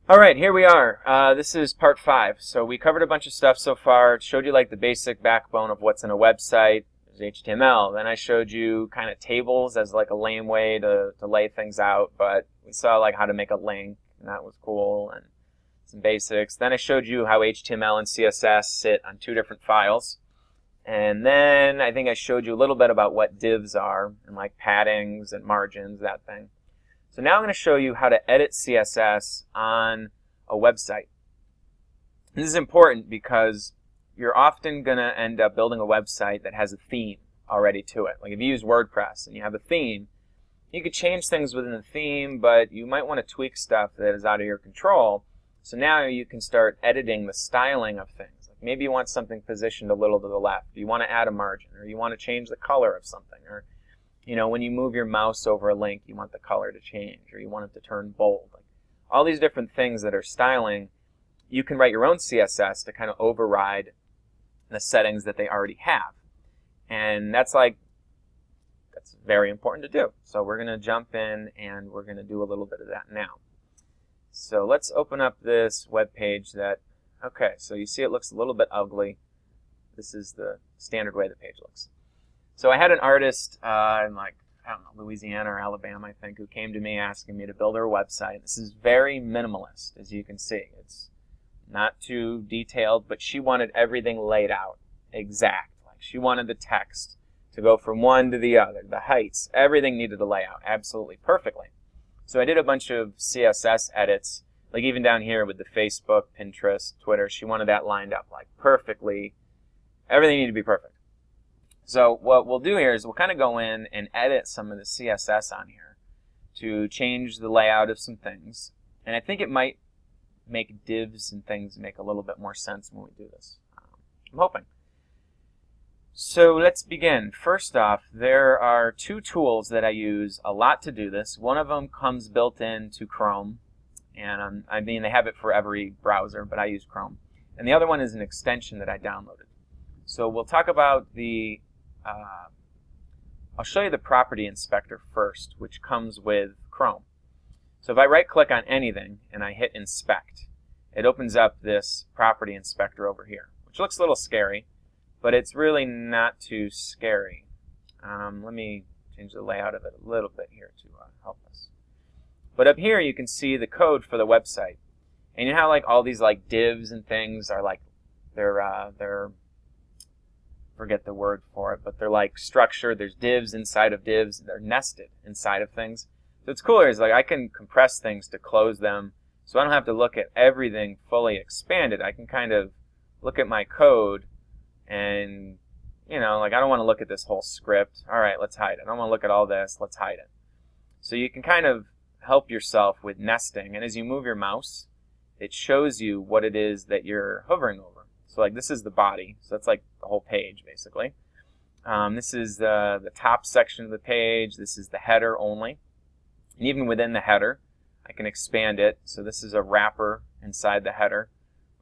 All right, here we are. This is part 5. So we covered a bunch of stuff so far. It showed you like the basic backbone of what's in a website. There's HTML. Then I showed you kind of tables as like a lame way to lay things out. But we saw like how to make a link, and that was cool, and some basics. Then I showed you how HTML and CSS sit on two different files. And then I think I showed you a little bit about what divs are and like paddings and margins, that thing. So now I'm going to show you how to edit CSS on a website. This is important because you're often going to end up building a website that has a theme already to it. Like if you use WordPress and you have a theme, you could change things within the theme, but you might want to tweak stuff that is out of your control. So now you can start editing the styling of things. Like maybe you want something positioned a little to the left. You want to add a margin, or you want to change the color of something, or when you move your mouse over a link, you want the color to change, or you want it to turn bold. Like all these different things that are styling, you can write your own CSS to kind of override the settings that they already have. And that's very important to do. So we're going to jump in and we're going to do a little bit of that now. So let's open up this web page okay, so you see it looks a little bit ugly. This is the standard way the page looks. So I had an artist in I don't know, Louisiana or Alabama, I think, who came to me asking me to build her website. This is very minimalist, as you can see. It's not too detailed, but she wanted everything laid out exact. Like she wanted the text to go from one to the other, the heights, everything needed to lay out absolutely perfectly. So I did a bunch of CSS edits, like even down here with the Facebook, Pinterest, Twitter. She wanted that lined up like perfectly. Everything needed to be perfect. So what we'll do here is we'll kind of go in and edit some of the CSS on here to change the layout of some things. And I think it might make divs and things make a little bit more sense when we do this. I'm hoping. So let's begin. First off, there are two tools that I use a lot to do this. One of them comes built into Chrome. And I mean, they have it for every browser, but I use Chrome. And the other one is an extension that I downloaded. So we'll talk about I'll show you the property inspector first, which comes with Chrome. So if I right click on anything and I hit inspect, it opens up this property inspector over here, which looks a little scary, but it's really not too scary. Let me change the layout of it a little bit here to help us. But up here you can see the code for the website. And you know how like all these like divs and things are like they're forget the word for it, but they're like structured. There's divs inside of divs. They're nested inside of things. So what's cooler is like I can compress things to close them, so I don't have to look at everything fully expanded. I can kind of look at my code and, like I don't want to look at this whole script. All right, let's hide it. I don't want to look at all this. Let's hide it. So you can kind of help yourself with nesting. And as you move your mouse, it shows you what it is that you're hovering over. So like this is the body, so that's like the whole page basically. This is the top section of the page. This is the header only. And even within the header, I can expand it. So this is a wrapper inside the header,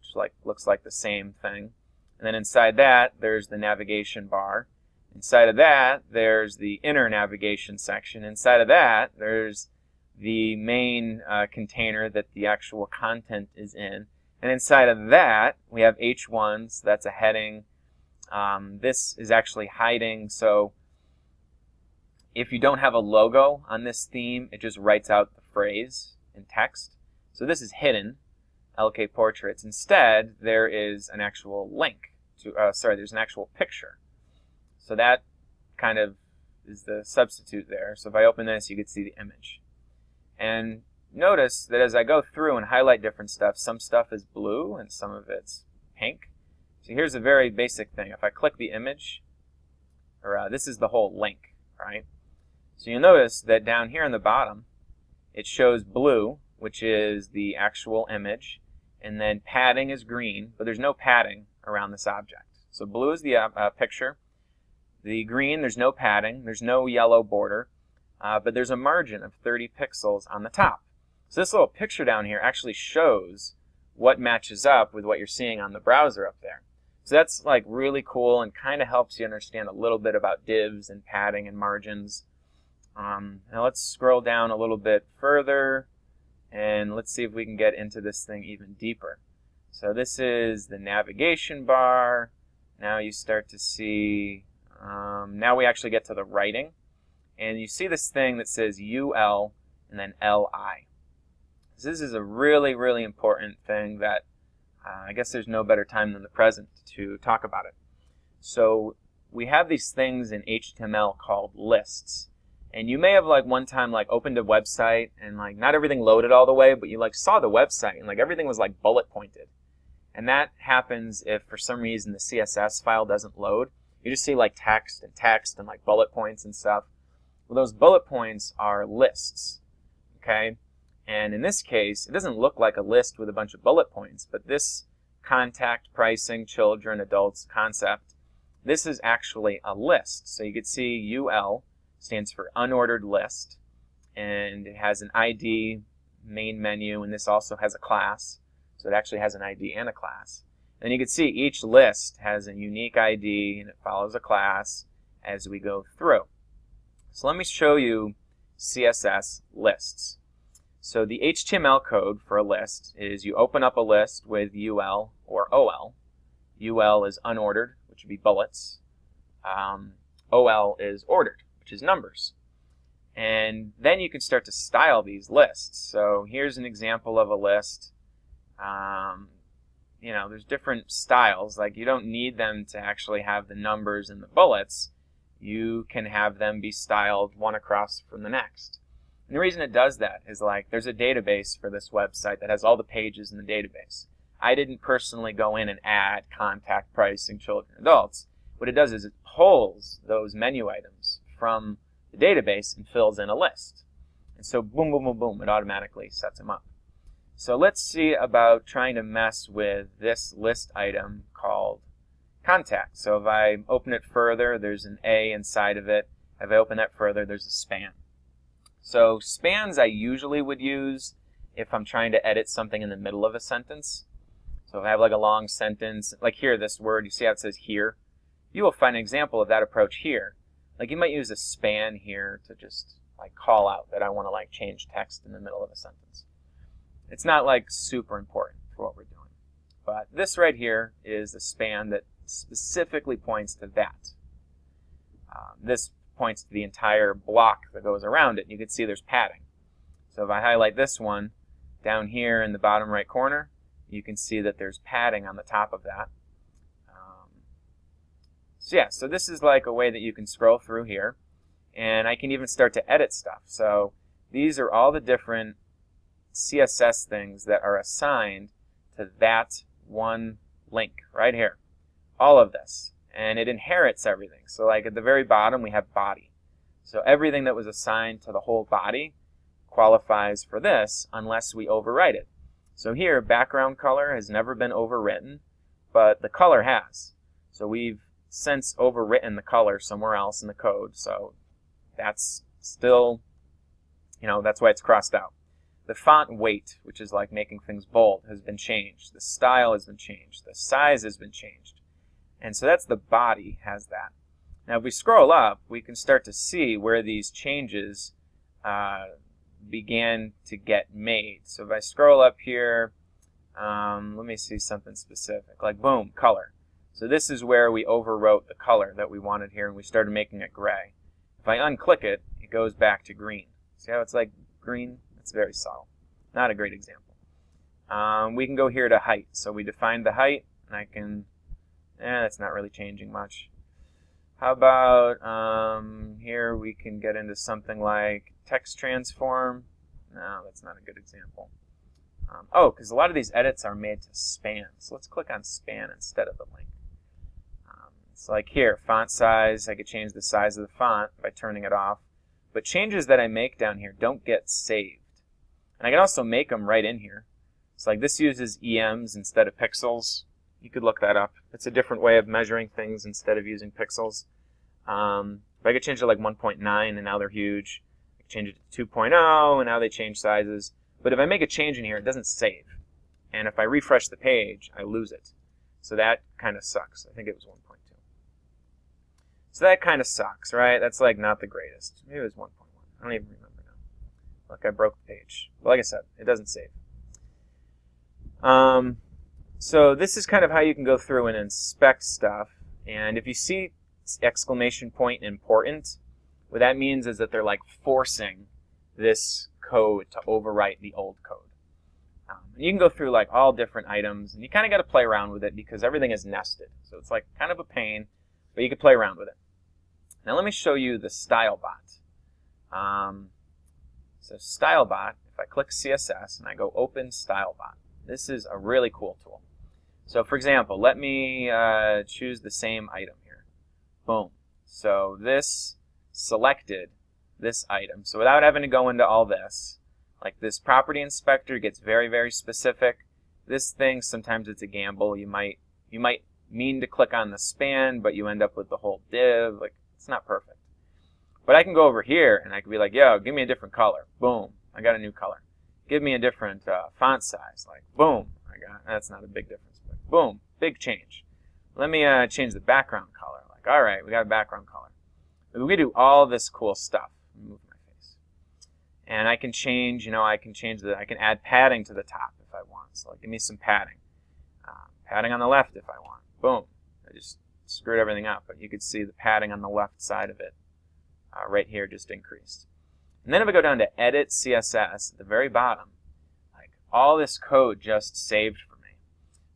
which looks like the same thing. And then inside that, there's the navigation bar. Inside of that, there's the inner navigation section. Inside of that, there's the main container that the actual content is in. And inside of that, we have H1, so that's a heading. This is actually hiding, so if you don't have a logo on this theme, it just writes out the phrase in text. So this is hidden, LK Portraits. Instead, there is an actual link to, there's an actual picture. So that kind of is the substitute there. So if I open this, you can see the image. And notice that as I go through and highlight different stuff, some stuff is blue and some of it's pink. So here's a very basic thing. If I click the image, this is the whole link, right? So you'll notice that down here in the bottom, it shows blue, which is the actual image, and then padding is green, but there's no padding around this object. So blue is the picture. The green, there's no padding, there's no yellow border, but there's a margin of 30 pixels on the top. So this little picture down here actually shows what matches up with what you're seeing on the browser up there. So that's like really cool and kind of helps you understand a little bit about divs and padding and margins. Now let's scroll down a little bit further And let's see if we can get into this thing even deeper. So this is the navigation bar. Now you start to see, now we actually get to the writing. And you see this thing that says UL and then LI. So this is a really, really important thing that I guess there's no better time than the present to talk about it. So we have these things in HTML called lists. And you may have one time opened a website and not everything loaded all the way, but you saw the website and everything was bullet pointed. And that happens if for some reason the CSS file doesn't load. You just see text and bullet points and stuff. Well, those bullet points are lists, okay? And in this case, it doesn't look like a list with a bunch of bullet points, but this contact, pricing, children, adults concept, this is actually a list. So you can see UL stands for unordered list, and it has an ID, main menu, and this also has a class. So it actually has an ID and a class. And you can see each list has a unique ID, and it follows a class as we go through. So let me show you CSS lists. So the HTML code for a list is you open up a list with UL or OL. UL is unordered, which would be bullets. OL is ordered, which is numbers. And then you can start to style these lists. So here's an example of a list. There's different styles. You don't need them to actually have the numbers and the bullets. You can have them be styled one across from the next. And the reason it does that is there's a database for this website that has all the pages in the database. I didn't personally go in and add contact, pricing, children, adults. What it does is it pulls those menu items from the database and fills in a list. And so boom, boom, boom, boom, it automatically sets them up. So let's see about trying to mess with this list item called contact. So if I open it further, there's an A inside of it. If I open that further, there's a span. So spans I usually would use if I'm trying to edit something in the middle of a sentence. So if I have a long sentence, here, this word, you see how it says here? You will find an example of that approach here. You might use a span here to just call out that I want to change text in the middle of a sentence. It's not super important for what we're doing. But this right here is a span that specifically points to that. This points to the entire block that goes around it. You can see there's padding. So if I highlight this one, down here in the bottom right corner, you can see that there's padding on the top of that. So this is a way that you can scroll through here. And I can even start to edit stuff. So these are all the different CSS things that are assigned to that one link right here. All of this. And it inherits everything. So at the very bottom we have body. So everything that was assigned to the whole body qualifies for this unless we overwrite it. So here background color has never been overwritten, but the color has. So we've since overwritten the color somewhere else in the code. So that's still, that's why it's crossed out. The font weight, which is making things bold, has been changed. The style has been changed. The size has been changed. And so that's the body has that. Now if we scroll up, we can start to see where these changes began to get made. So if I scroll up here, let me see something specific, boom, color. So this is where we overwrote the color that we wanted here and we started making it gray. If I unclick it, it goes back to green. See how it's green? It's very subtle. Not a great example. We can go here to height. So we defined the height, and I can, that's not really changing much. How about here we can get into something like text transform. No, that's not a good example. Because a lot of these edits are made to span. So let's click on span instead of the link. It's here, font size. I could change the size of the font by turning it off. But changes that I make down here don't get saved. And I can also make them right in here. So this uses EMs instead of pixels. You could look that up. It's a different way of measuring things instead of using pixels. But I could change it 1.9 and now they're huge. I could change it to 2.0 and now they change sizes. But if I make a change in here, it doesn't save. And if I refresh the page, I lose it. So that kind of sucks. I think it was 1.2. So that kind of sucks, right? That's not the greatest. Maybe it was 1.1. I don't even remember now. look, I broke the page. But like I said, it doesn't save. So this is kind of how you can go through and inspect stuff. And if you see exclamation point important, what that means is that they're like forcing this code to overwrite the old code. And you can go through like all different items, and you kind of got to play around with it because everything is nested. So it's like kind of a pain, but you can play around with it. Now let me show you the style bot. So style bot, if I click CSS and I go open style bot, this is a really cool tool. So for example, let me choose the same item here. Boom. So this selected this item. So without having to go into all this, like this property inspector gets very, very specific. This thing, sometimes it's a gamble. You might mean to click on the span, but you end up with the whole div. Like, it's not perfect. But I can go over here and I can be like, yo, give me a different color. Boom. I got a new color. Give me a different font size. Like, boom. That's not a big difference, but boom, big change. Let me change the background color. Like, all right, we got a background color. We can do all this cool stuff. Move my face, and I can change. I can add padding to the top if I want. So, like, give me some padding. Padding on the left if I want. Boom. I just screwed everything up, but you could see the padding on the left side of it right here just increased. And then if I go down to Edit CSS at the very bottom, like all this code just saved for me.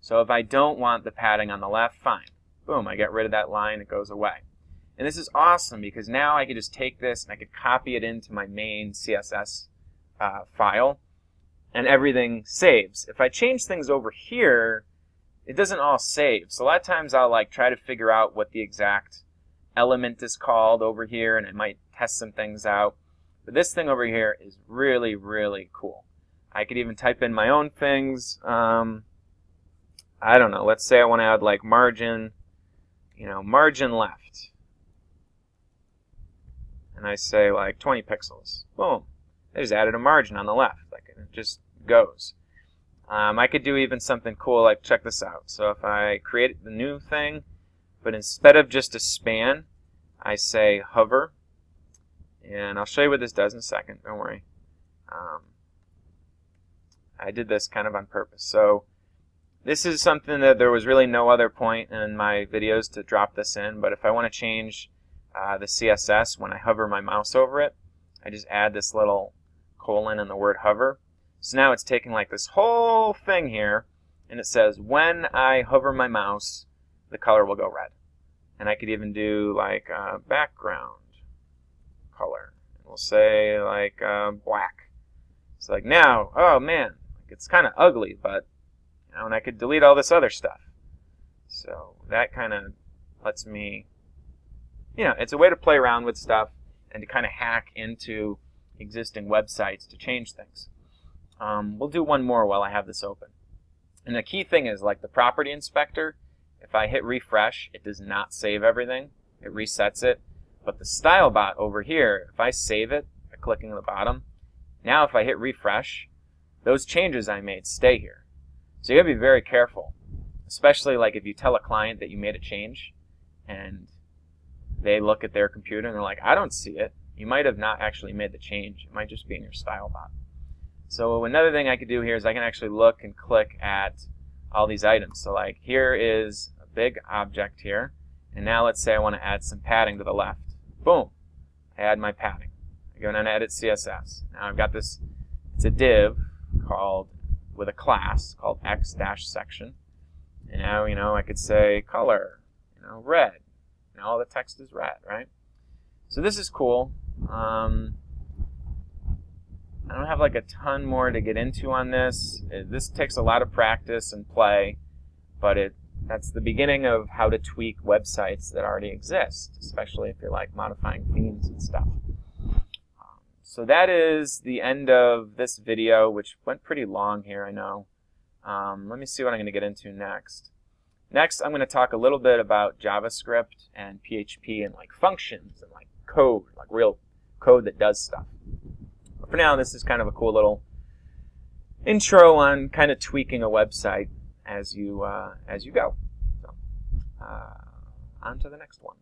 So if I don't want the padding on the left, fine. Boom, I get rid of that line, it goes away. And this is awesome because now I can just take this and I could copy it into my main CSS file and everything saves. If I change things over here, it doesn't all save. So a lot of times I'll like try to figure out what the exact element is called over here, and I might test some things out. But this thing over here is really, really cool. I could even type in my own things. I don't know. Let's say I want to add like margin, margin left. And I say like 20 pixels. Boom. I just added a margin on the left. Like, it just goes. I could do even something cool like, check this out. So if I create the new thing, but instead of just a span, I say hover. And I'll show you what this does in a second. Don't worry. I did this kind of on purpose. So this is something that there was really no other point in my videos to drop this in. But if I want to change the CSS when I hover my mouse over it, I just add this little colon and the word hover. So now it's taking like this whole thing here, and it says when I hover my mouse, the color will go red. And I could even do like background color. And we'll say like black. It's like now, oh man, it's kind of ugly, but and I could delete all this other stuff. So that kind of lets me, it's a way to play around with stuff and to kind of hack into existing websites to change things. We'll do one more while I have this open. And the key thing is like the property inspector, if I hit refresh, it does not save everything. It resets it. But the style bot over here, if I save it by clicking on the bottom, now if I hit refresh, those changes I made stay here. So you gotta be very careful, especially like if you tell a client that you made a change and they look at their computer and they're like, I don't see it. You might have not actually made the change. It might just be in your style bot. So another thing I could do here is I can actually look and click at all these items. So like here is a big object here, and now let's say I want to add some padding to the left. Boom, I add my padding. I go down to Edit CSS. Now I've got this, it's a div called, with a class called x-section. And now, I could say color, red. All the text is red, right? So this is cool. I don't have like a ton more to get into on this. This takes a lot of practice and play, but that's the beginning of how to tweak websites that already exist, especially if you're like modifying themes and stuff. So that is the end of this video, which went pretty long here, I know. Let me see what I'm going to get into next. Next, I'm going to talk a little bit about JavaScript and PHP and like functions and like code, like real code that does stuff. But for now, this is kind of a cool little intro on kind of tweaking a website as you go. So, on to the next one.